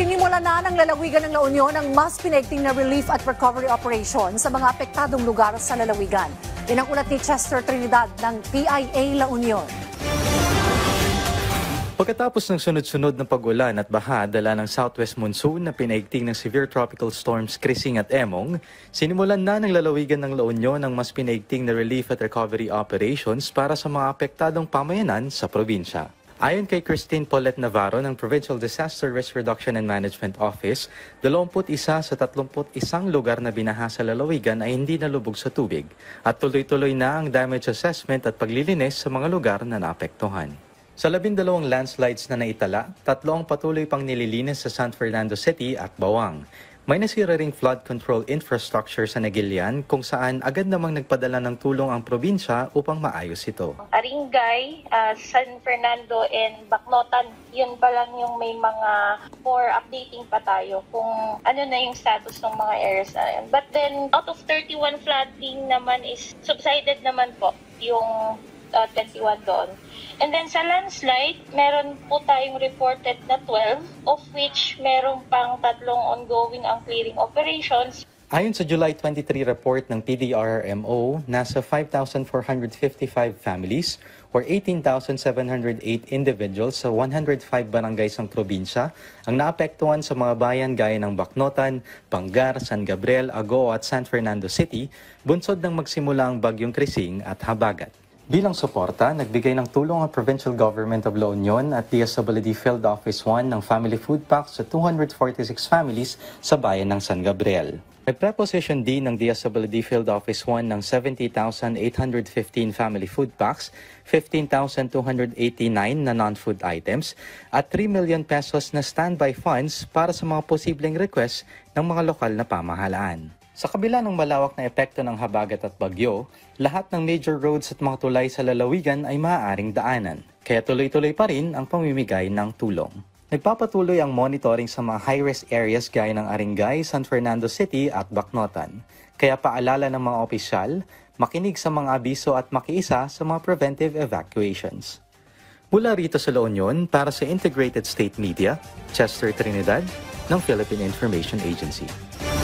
Sinimulan na ng lalawigan ng La Union ang mas pinaigting na relief at recovery operation sa mga apektadong lugar sa lalawigan. Yan ang ulat ni Chester Trinidad ng PIA La Union. Pagkatapos ng sunod-sunod na pag-ulan at baha dala ng southwest monsoon na pinaigting ng severe tropical storms Krising at Emong, sinimulan na ng lalawigan ng La Union ang mas pinaigting na relief at recovery operations para sa mga apektadong pamayanan sa probinsya. Ayon kay Christine Paulette Navarro ng Provincial Disaster Risk Reduction and Management Office, 21 sa 31 lugar na binaha sa lalawigan ay hindi nalubog sa tubig at tuloy-tuloy na ang damage assessment at paglilinis sa mga lugar na naapektuhan. Sa 12 landslides na naitala, 3 ang patuloy pang nililinis sa San Fernando City at Bawang. May nasira ring flood control infrastructure sa Nagilian kung saan agad namang nagpadala ng tulong ang probinsya upang maayos ito. Aringay, San Fernando and Bacnotan, yun pa lang yung may mga more updating pa tayo kung ano na yung status ng mga areas na yun. But then, out of 31 flooding naman is subsided naman po yung 21 doon. And then sa landslide, meron po tayong reported na 12, of which meron pang 3 ongoing ang clearing operations. Ayon sa July 23 report ng PDRRMO, nasa 5,455 families or 18,708 individuals sa 105 barangays ng probinsya ang naapektuhan sa mga bayan gaya ng Bacnotan, Pangar, San Gabriel, Agoo at San Fernando City, bunsod ng magsimula ang bagyong Krising at Habagat. Bilang suporta, nagbigay ng tulong ang Provincial Government of La Union at DSWD Field Office 1 ng family food packs sa 246 families sa bayan ng San Gabriel. Nagpreposition din ng DSWD Field Office 1 ng 70,815 family food packs, 15,289 na non-food items at 3 million pesos na standby funds para sa mga posibleng request ng mga lokal na pamahalaan. Sa kabila ng malawak na epekto ng habagat at bagyo, lahat ng major roads at mga tulay sa lalawigan ay maaaring daanan, kaya tuloy-tuloy pa rin ang pamimigay ng tulong. Nagpapatuloy ang monitoring sa mga high-risk areas gaya ng Aringay, San Fernando City at Bacnotan. Kaya paalala ng mga opisyal, makinig sa mga abiso at makiisa sa mga preventive evacuations. Mula rito sa La Union, para sa Integrated State Media, Chester Trinidad ng Philippine Information Agency.